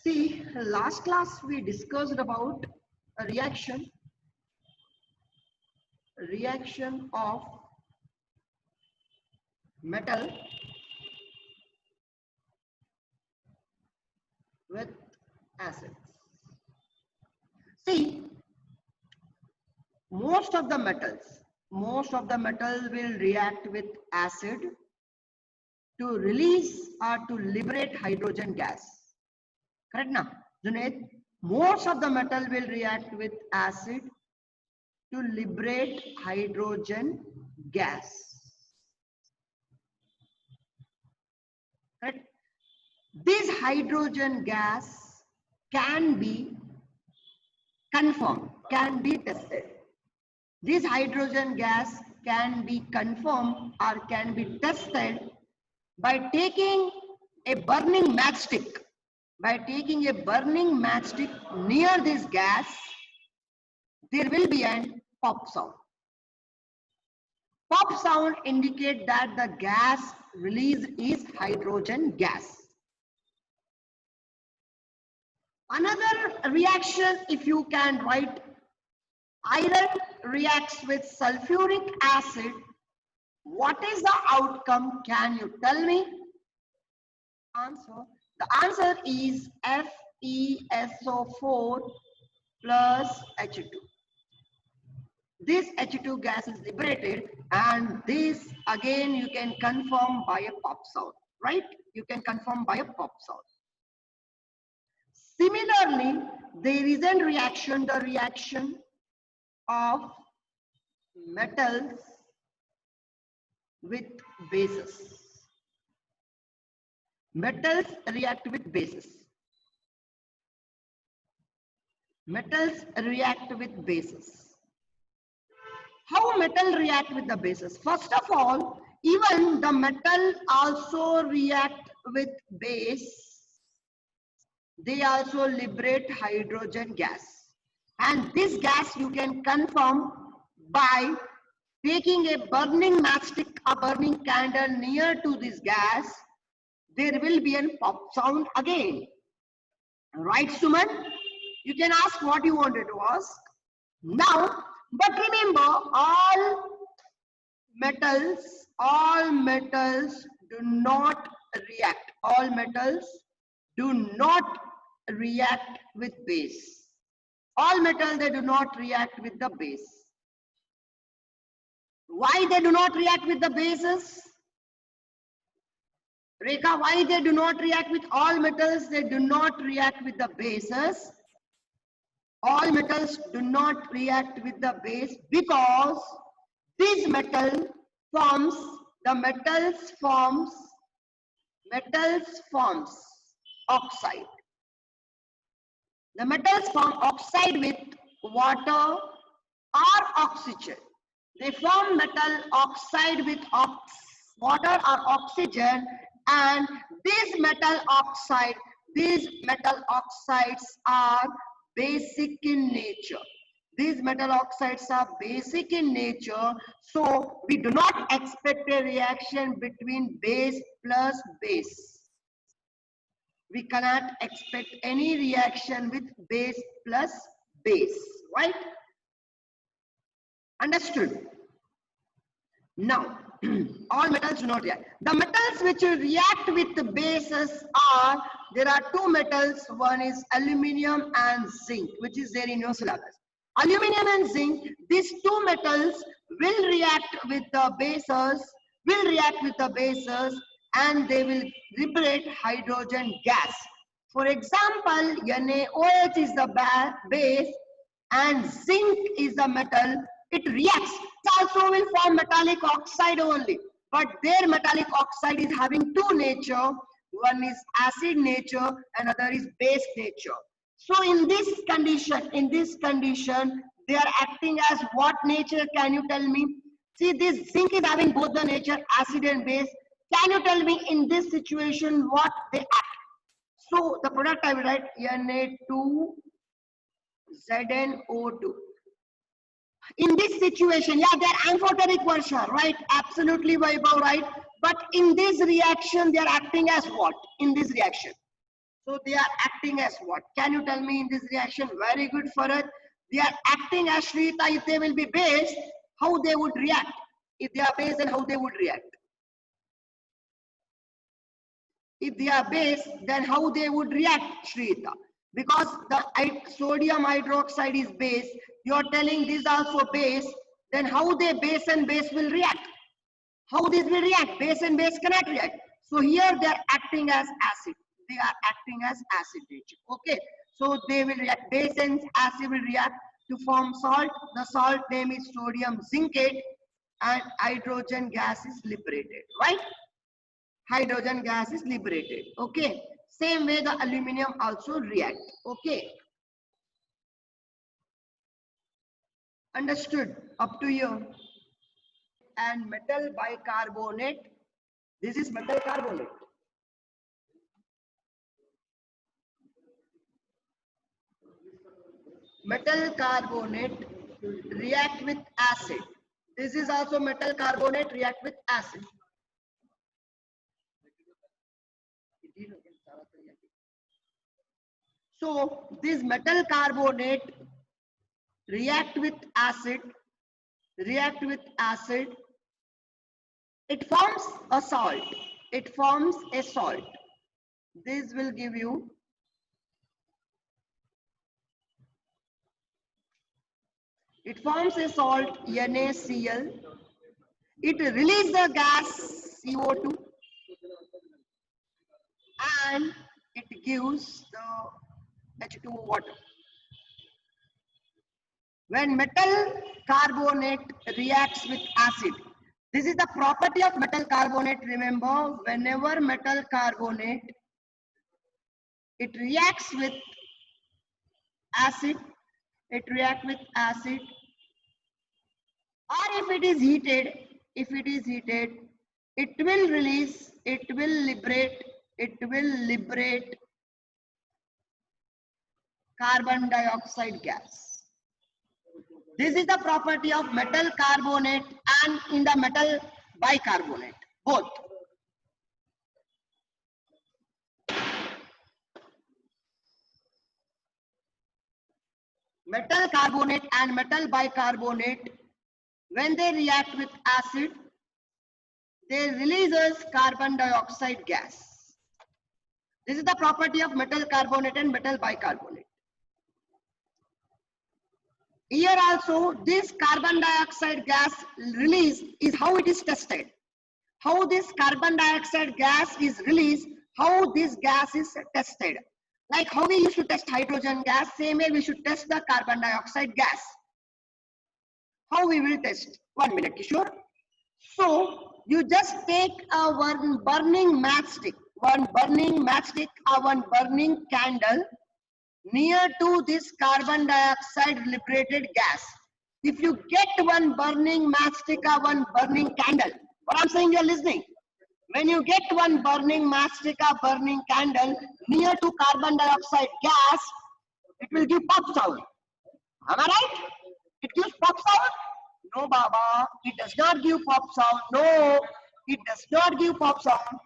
See, last class we discussed about a reaction of metal with acids. See, most of the metals will react with acid to release or to liberate hydrogen gas. Correct now, Junaid? Most of the metal will react with acid to liberate hydrogen gas. Correct? This hydrogen gas can be confirmed, can be tested. This hydrogen gas can be confirmed or can be tested by taking a burning matchstick. By taking a burning matchstick near this gas, there will be a pop sound. Pop sound indicates that the gas released is hydrogen gas. Another reaction, if you can write, iron reacts with sulfuric acid. What is the outcome? Can you tell me? Answer. The answer is FeSO4 plus H2. This H2 gas is liberated, and this again you can confirm by a pop sound, right? You can confirm by a pop sound. Similarly, there is a reaction, the reaction of metals with bases. Metals react with bases. Metals react with bases. How metal react with the bases? First of all, even the metal also react with base. They also liberate hydrogen gas. And this gas you can confirm by taking a burning matchstick, a burning candle near to this gas. There will be a pop sound again. Right, Suman? You can ask what you wanted to ask. Now, but remember, all metals do not react. All metals do not react with base. All metals, they do not react with the base. Why they do not react with the bases? Rekha, why they do not react with all metals? They do not react with the bases. All metals do not react with the base because this metal forms, the metals forms oxide. The metals form oxide with water or oxygen. They form metal oxide with water or oxygen, and these metal oxides are basic in nature. These metal oxides are basic in nature, so we do not expect a reaction between base plus base. We cannot expect any reaction with base plus base, right? Understood? Now, all metals do not react. The metals which react with the bases are, there are two metals, one is aluminium and zinc, which is there in your syllabus. Aluminium and zinc, these two metals will react with the bases, and they will liberate hydrogen gas. For example, NaOH is the base and zinc is the metal. It reacts. It also will form metallic oxide only, but their metallic oxide is having two nature. One is acid nature, another is base nature. So in this condition, they are acting as what nature? Can you tell me? See, this zinc is having both the nature, acid and base. Can you tell me in this situation what they act? So the product I will write Na2ZnO2. In this situation, yeah, they are amphoteric version, right? Absolutely, Vaibhav, right? But in this reaction, they are acting as what? In this reaction. So they are acting as what? Can you tell me in this reaction? Very good, Farad. They are acting as Shrita. If they will be base, how they would react? If they are base, then how they would react? If they are base, then how they would react, Shrita? Because the sodium hydroxide is base, you are telling this also base, then how they base and base will react? How this will react? Base and base cannot react. So here they are acting as acid. They are acting as acid nature. Okay. So they will react. Base and acid will react to form salt. The salt name is sodium zincate and hydrogen gas is liberated. Right? Hydrogen gas is liberated. Okay. Same way the aluminum also react. Okay. Understood? Up to you. And metal bicarbonate. This is metal carbonate. Metal carbonate react with acid. This is also metal carbonate react with acid. So this metal carbonate react with acid, it forms a salt. It forms a salt. This will give you it forms a salt NaCl. It releases the gas CO2 and it gives the H2O water. When metal carbonate reacts with acid, this is the property of metal carbonate. Remember, whenever metal carbonate it reacts with acid, or if it is heated, it will release, it will liberate carbon dioxide gas. This is the property of metal carbonate and in the metal bicarbonate, both. Metal carbonate and metal bicarbonate, when they react with acid, they releases carbon dioxide gas. This is the property of metal carbonate and metal bicarbonate. Here also, this carbon dioxide gas release is how it is tested. How this carbon dioxide gas is released, how this gas is tested. Like how we used to test hydrogen gas, same way we should test the carbon dioxide gas. How we will test? 1 minute, Kishore. So, you just take a burning matchstick, one burning candle near to this carbon dioxide liberated gas. If you get one burning matchstick or one burning candle, what I'm saying, you're listening. When you get one burning matchstick or burning candle near to carbon dioxide gas, it will give pop sound. Am I right? It gives pop sound? No, Baba, it does not give pop sound. No, it does not give pop sound.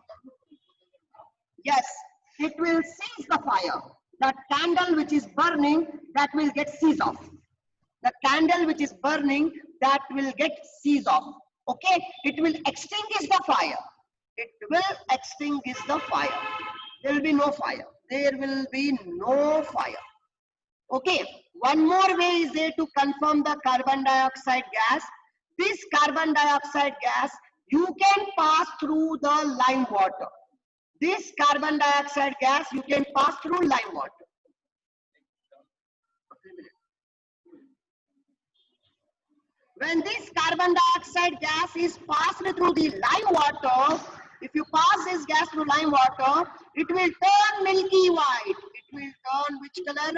Yes, it will seize the fire. The candle which is burning, that will get seized off. The candle which is burning, that will get seized off. Okay, it will extinguish the fire. It will extinguish the fire. There will be no fire. There will be no fire. Okay, one more way is there to confirm the carbon dioxide gas. This carbon dioxide gas, you can pass through the lime water. This carbon dioxide gas, you can pass through lime water. When this carbon dioxide gas is passed through the lime water, if you pass this gas through lime water, it will turn milky white. It will turn which color?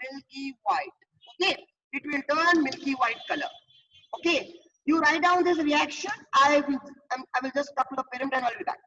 Milky white. Okay, it will turn milky white color. Okay, you write down this reaction. I will just talk to the parent and I'll be back.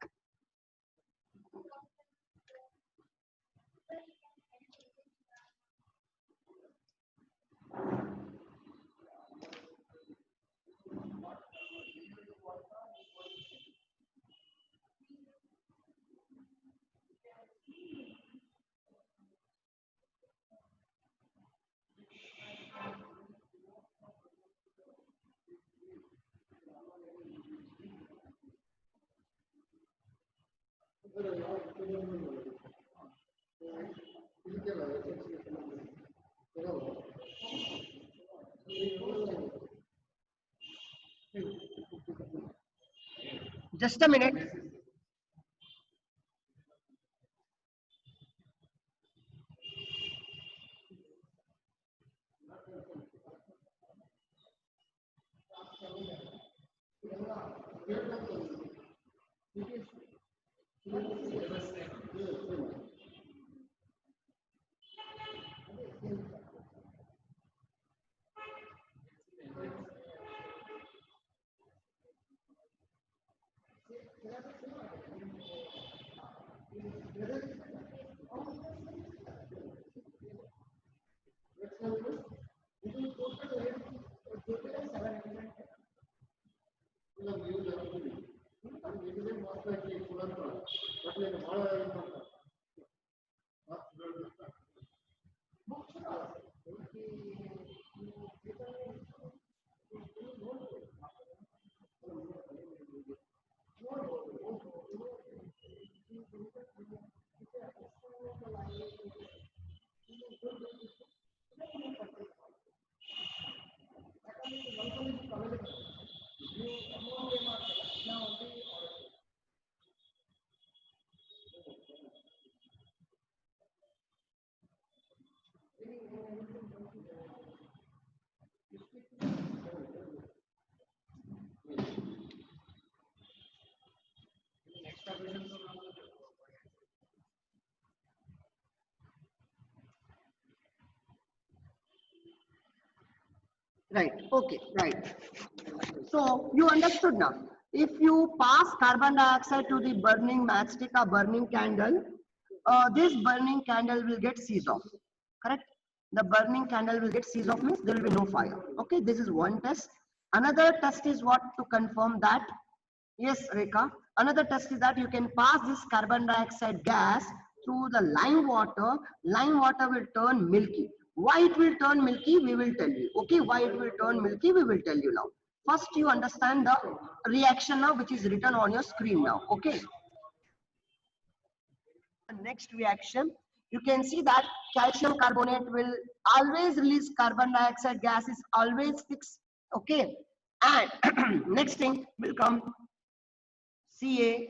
Just a minute. Right. Okay. Right. So you understood now. If you pass carbon dioxide to the burning matchstick or burning candle, this burning candle will get seized off. Correct? The burning candle will get seized off means there will be no fire. Okay. This is one test. Another test is what to confirm that. Yes, Rekha. Another test is that you can pass this carbon dioxide gas through the lime water. Lime water will turn milky. Why it will turn milky, we will tell you. Okay, why it will turn milky, we will tell you now. First, you understand the reaction now, which is written on your screen now. Okay. The next reaction, you can see that calcium carbonate will always release carbon dioxide gas is always fixed. Okay. And next thing will come CaCl.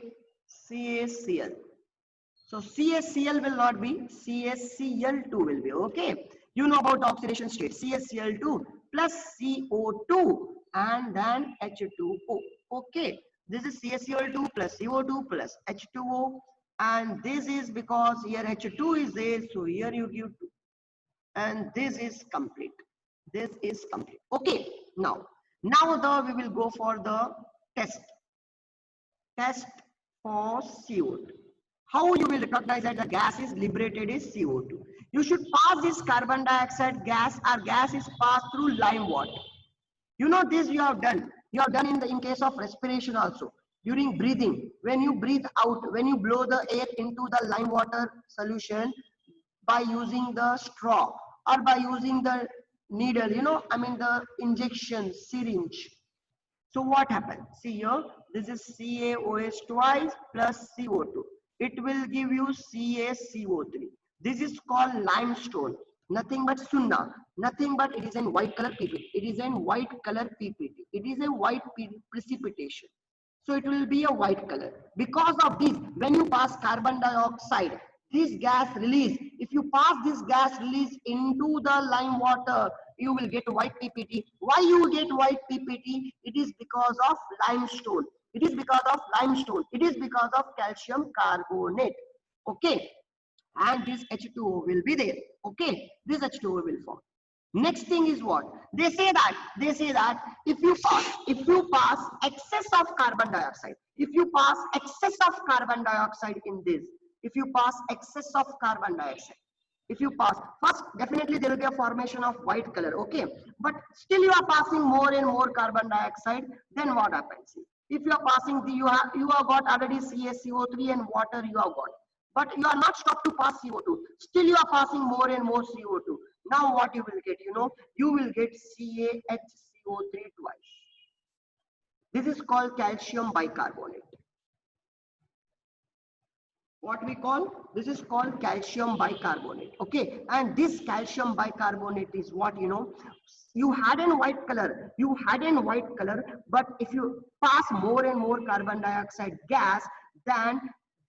So CaCl will not be, CaCl2 will be. Okay. You know about oxidation state. CaCl2 plus CO2 and then H2O. Okay. This is CaCl2 plus CO2 plus H2O. And this is because here H2 is there. So here you give 2. And this is complete. This is complete. Okay. Now we will go for the test for CO2. How you will recognize that the gas is liberated is CO2? You should pass this carbon dioxide gas or gas is passed through lime water. You know this you have done. You have done in case of respiration also. During breathing, when you breathe out, when you blow the air into the lime water solution by using the straw or by using the needle, the injection syringe. So what happens? See here, this is CaOH twice plus CO2. It will give you CaCO3. This is called limestone. Nothing but sunna. Nothing but it is in white color PPT. It is in white color PPT. It is a white precipitation. So it will be a white color. Because of this, when you pass carbon dioxide, this gas release, if you pass this gas release into the lime water, you will get white PPT. Why you get white PPT? It is because of limestone. It is because of limestone. It is because of calcium carbonate. Okay. And this H2O will be there. Okay. This H2O will form. Next thing is what? They say that if you pass excess of carbon dioxide, if you pass excess of carbon dioxide in this, if you pass excess of carbon dioxide, if you pass, first definitely there will be a formation of white color, okay, but still you are passing more and more carbon dioxide, then what happens? If you are passing you have got already CaCO3 and water you have got, but you are not stopped to pass CO2, still you are passing more and more CO2. Now what you will get? You will get CaHCO3 twice. This is called calcium bicarbonate. what we call, this is called calcium bicarbonate. Okay, and this calcium bicarbonate is what, you know, you had in white color, but if you pass more and more carbon dioxide gas, then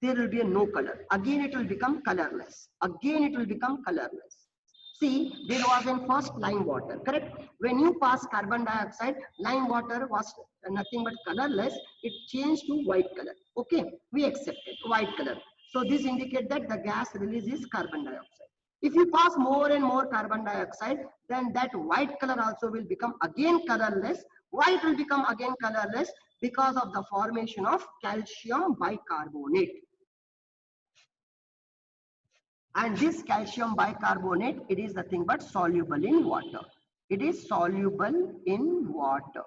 there will be a no color. Again it will become colorless. See, there was in first lime water, correct? When you pass carbon dioxide, lime water was nothing but colorless. It changed to white color. Okay, we accept it, white color. So this indicates that the gas release is carbon dioxide. If you pass more and more carbon dioxide, then that white color also will become again colorless. Why it will become again colorless? Because of the formation of calcium bicarbonate. And this calcium bicarbonate, it is nothing but soluble in water. It is soluble in water.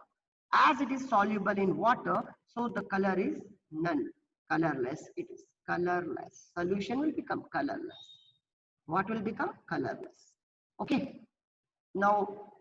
As it is soluble in water, so the color is none. Colorless, it is colorless. Solution will become colorless. What will become colorless? Okay. Now,